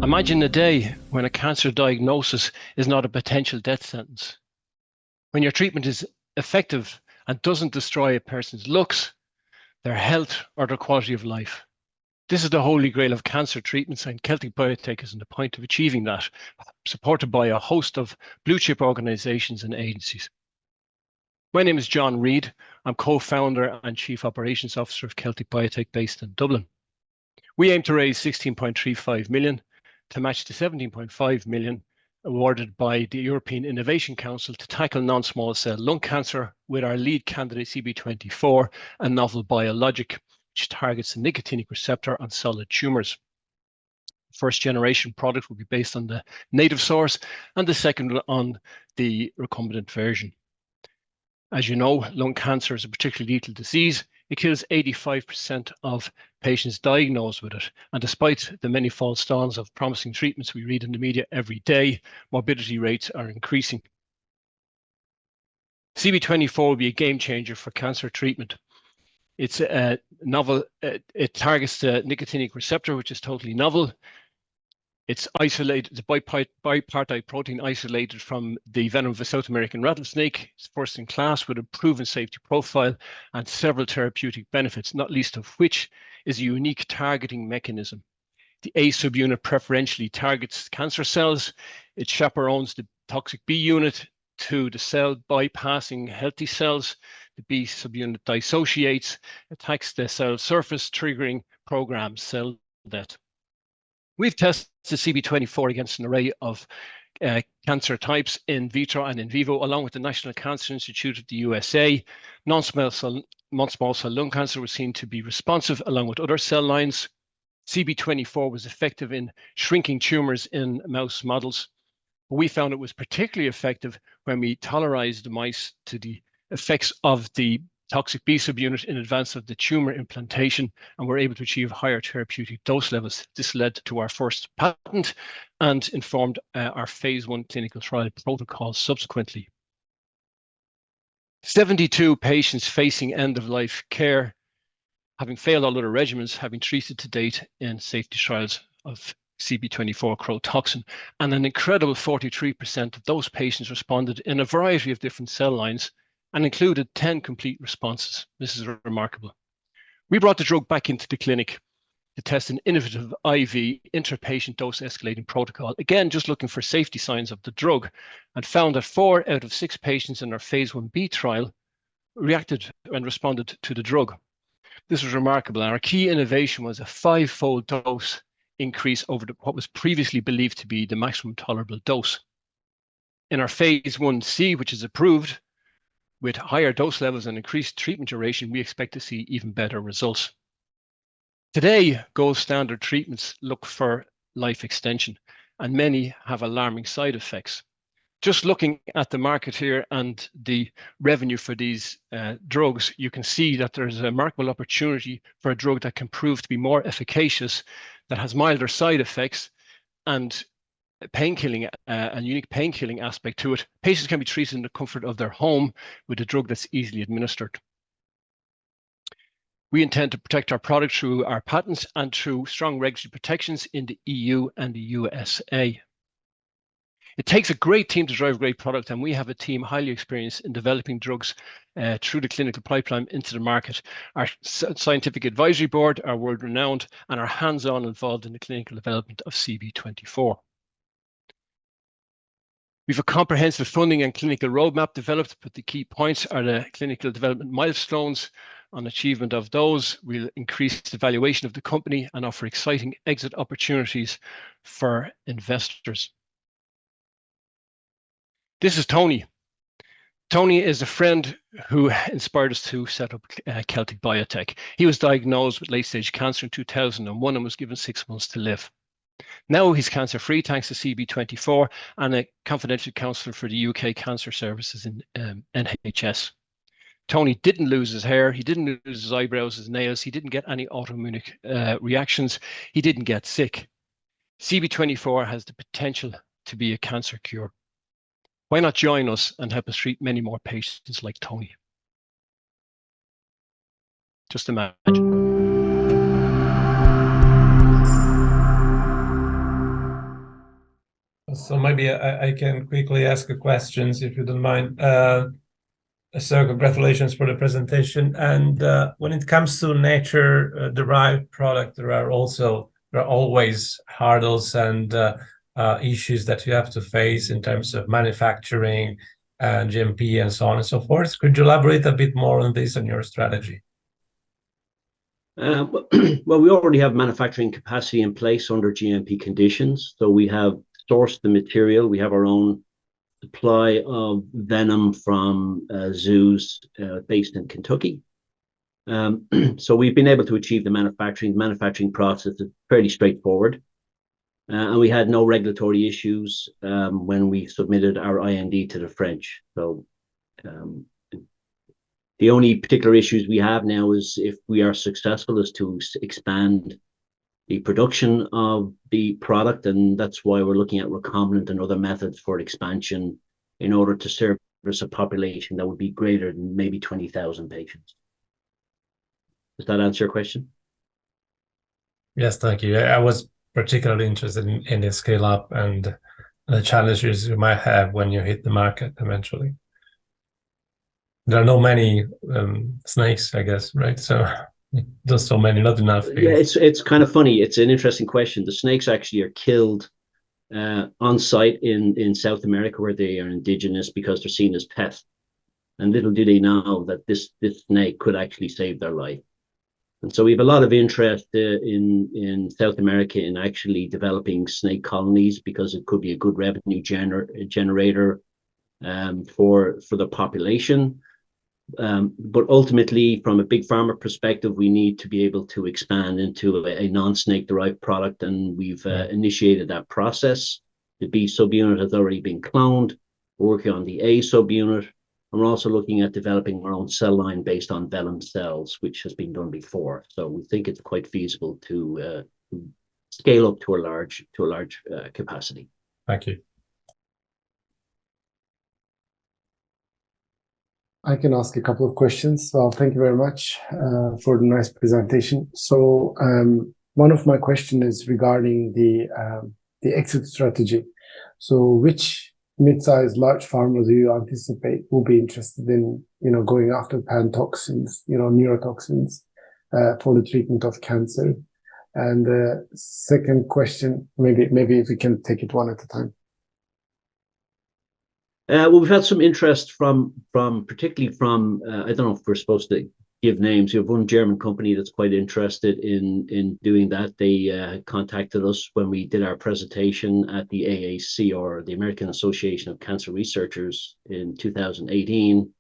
Imagine a day when a cancer diagnosis is not a potential death sentence. When your treatment is effective and doesn't destroy a person's looks, their health, or their quality of life. This is the holy grail of cancer treatments, and Celtic Biotech is on the point of achieving that, supported by a host of blue chip organizations and agencies. My name is John Reid. I'm co-founder and Chief Operations Officer of Celtic Biotech based in Dublin. We aim to raise 16.35 million to match the 17.5 million awarded by the European Innovation Council to tackle non-small cell lung cancer with our lead candidate CB24, a novel biologic which targets the nicotinic receptor on solid tumors. First generation product will be based on the native source and the second on the recombinant version. As you know, lung cancer is a particularly lethal disease. It kills 85% of patients diagnosed with it. And despite the many false dawns of promising treatments we read in the media every day, morbidity rates are increasing. CB24 will be a game changer for cancer treatment. It's a novel, it targets the nicotinic receptor, which is totally novel. It's isolated, it's a bipartite protein isolated from the venom of a South American rattlesnake. It's first in class with a proven safety profile and several therapeutic benefits, not least of which is a unique targeting mechanism. The A subunit preferentially targets cancer cells. It chaperones the toxic B unit to the cell bypassing healthy cells. The B subunit dissociates, attacks the cell surface, triggering programmed cell death. We've tested CB24 against an array of cancer types in vitro and in vivo, along with the National Cancer Institute of the USA. Non-small cell lung cancer was seen to be responsive, along with other cell lines. CB24 was effective in shrinking tumors in mouse models. We found it was particularly effective when we tolerized the mice to the effects of the toxic B subunit in advance of the tumor implantation, and we're able to achieve higher therapeutic dose levels. This led to our first patent and informed our phase 1 clinical trial protocol subsequently. 72 patients facing end-of-life care, having failed all other regimens, having treated to date in safety trials of CB24 crowtoxin, and an incredible 43% of those patients responded in a variety of different cell lines and included 10 complete responses. This is remarkable. We brought the drug back into the clinic to test an innovative IV intrapatient dose escalating protocol, again, just looking for safety signs of the drug, and found that 4 out of 6 patients in our phase 1B trial reacted and responded to the drug. This was remarkable, and our key innovation was a 5-fold dose increase over what was previously believed to be the maximum tolerable dose. In our phase 1C, which is approved, with higher dose levels and increased treatment duration, we expect to see even better results. Today, gold standard treatments look for life extension, and many have alarming side effects. Just looking at the market here and the revenue for these drugs, you can see that there's a remarkable opportunity for a drug that can prove to be more efficacious, that has milder side effects, and painkilling, a unique painkilling aspect to it. Patients can be treated in the comfort of their home with a drug that's easily administered. We intend to protect our product through our patents and through strong regulatory protections in the EU and the USA. It takes a great team to drive a great product, and we have a team highly experienced in developing drugs through the clinical pipeline into the market. Our scientific advisory board are world-renowned and are hands-on involved in the clinical development of CB24. We have a comprehensive funding and clinical roadmap developed, but the key points are the clinical development milestones. On achievement of those, we'll increase the valuation of the company and offer exciting exit opportunities for investors. This is Tony. Tony is a friend who inspired us to set up Celtic Biotech. He was diagnosed with late-stage cancer in 2001 and was given 6 months to live. Now he's cancer-free thanks to CB24 and a confidential counsellor for the UK Cancer Services in NHS. Tony didn't lose his hair, he didn't lose his eyebrows, his nails, he didn't get any autoimmune reactions, he didn't get sick. CB24 has the potential to be a cancer cure. Why not join us and help us treat many more patients like Tony? Just imagine. So maybe I can quickly ask a questions if you don't mind. So congratulations for the presentation. And when it comes to nature derived product, there are always hurdles and issues that you have to face in terms of manufacturing and GMP and so on and so forth. Could you elaborate a bit more on this and your strategy? Well, we already have manufacturing capacity in place under GMP conditions. So we have sourced the material. We have our own supply of venom from zoos based in Kentucky. So we've been able to achieve the manufacturing. The manufacturing process is fairly straightforward. And we had no regulatory issues when we submitted our IND to the French. So the only particular issues we have now is if we are successful is to expand the production of the product, and that's why we're looking at recombinant and other methods for expansion in order to service a population that would be greater than maybe 20,000 patients. Does that answer your question? Yes, thank you. I was particularly interested in the scale up and the challenges you might have when you hit the market eventually. There are not many snakes, I guess, right? So just so many, not enough. Yeah, it's kind of funny. It's an interesting question. The snakes actually are killed on site in South America where they are indigenous because they're seen as pests. And little do they know that this snake could actually save their life. And so we have a lot of interest in South America in actually developing snake colonies because it could be a good revenue generator for the population. But ultimately, from a big pharma perspective, we need to be able to expand into a non-snake derived product, and we've initiated that process. The B subunit has already been cloned. We're working on the A subunit, and we're also looking at developing our own cell line based on vellum cells, which has been done before. So we think it's quite feasible to scale up to a large capacity. Thank you. I can ask a couple of questions. Well, thank you very much for the nice presentation. So one of my questions is regarding the exit strategy. So which mid-sized, large pharma do you anticipate will be interested in, going after pan-toxins, neurotoxins for the treatment of cancer? And second question, maybe if we can take it one at a time. Well, we've had some interest particularly from I don't know if we're supposed to give names. You have one German company that's quite interested in doing that. They contacted us when we did our presentation at the AAC, or the American Association of Cancer Researchers, in 2018,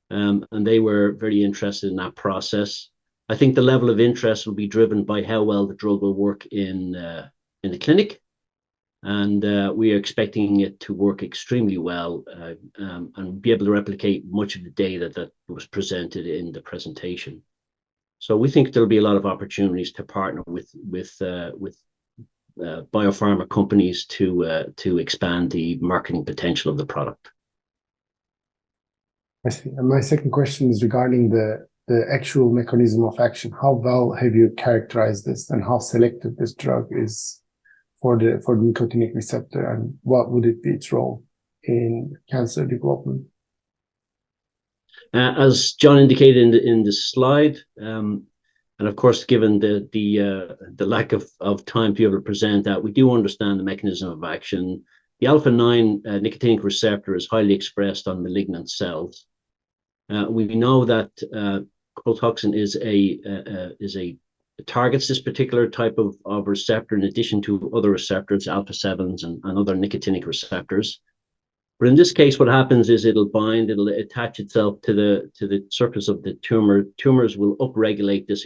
and they were very interested in that process. I think the level of interest will be driven by how well the drug will work in the clinic. And we are expecting it to work extremely well and be able to replicate much of the data that was presented in the presentation. So we think there'll be a lot of opportunities to partner with biopharma companies to expand the marketing potential of the product. I see. And my second question is regarding the actual mechanism of action. How well have you characterized this, and how selective this drug is for the nicotinic receptor, and what would it be its role in cancer development? As John indicated in the slide, and of course, given the lack of time to be able to present that, we do understand the mechanism of action. The alpha-9 nicotinic receptor is highly expressed on malignant cells. We know that Cotoxin targets this particular type of receptor in addition to other receptors, alpha-7s and other nicotinic receptors. But in this case, what happens is it'll attach itself to the surface of the tumor. Tumors will upregulate the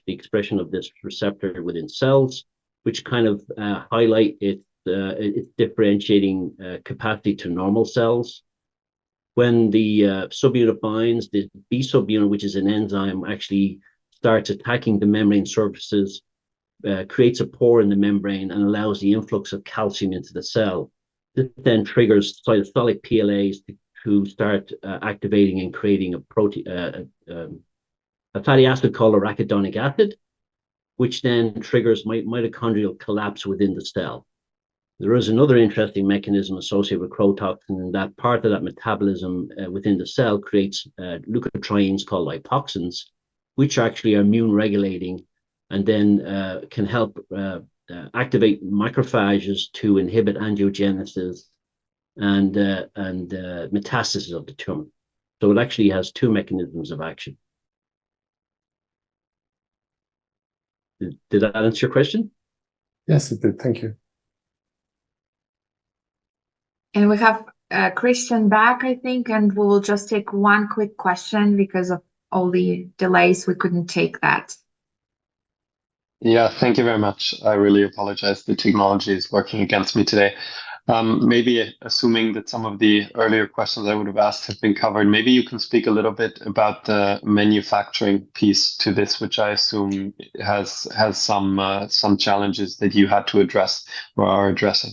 expression of this receptor within cells, which kind of highlight its differentiating capacity to normal cells. When the subunit binds, the B subunit, which is an enzyme, actually starts attacking the membrane surfaces, creates a pore in the membrane, and allows the influx of calcium into the cell. This then triggers cytosolic PLAs to start activating and creating a a fatty acid called arachidonic acid, which then triggers mitochondrial collapse within the cell. There is another interesting mechanism associated with chrotoxin, and that part of that metabolism within the cell creates leukotrienes called lipoxins, which actually are immune regulating and then can help activate macrophages to inhibit angiogenesis and metastasis of the tumor. So it actually has two mechanisms of action. Did that answer your question? Yes, it did. Thank you. And we have Christian back, I think, and we will just take one quick question because of all the delays. We couldn't take that. Yeah, thank you very much. I really apologize. The technology is working against me today. Maybe assuming that some of the earlier questions I would have asked have been covered, maybe you can speak a little bit about the manufacturing piece to this, which I assume has some challenges that you had to address or are addressing.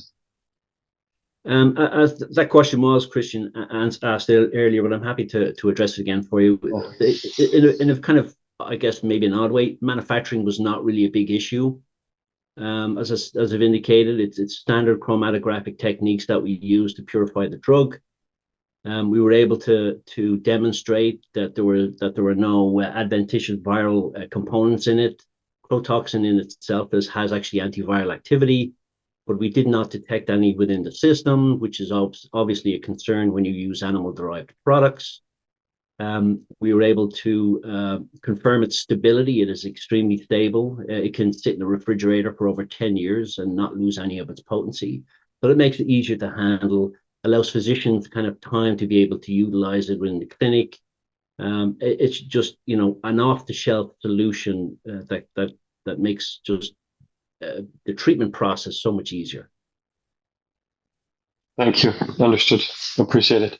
As that question was, Christian, asked earlier, but I'm happy to address it again for you. In a kind of, I guess, maybe an odd way, manufacturing was not really a big issue. As I've indicated, it's standard chromatographic techniques that we use to purify the drug. We were able to demonstrate that there were no adventitious viral components in it. Chrotoxin in itself has actually antiviral activity, but we did not detect any within the system, which is obviously a concern when you use animal-derived products. We were able to confirm its stability. It is extremely stable. It can sit in a refrigerator for over 10 years and not lose any of its potency. So it makes it easier to handle, allows physicians kind of time to be able to utilize it within the clinic. It's just, an off-the-shelf solution that makes just the treatment process so much easier. Thank you. Understood. Appreciate it.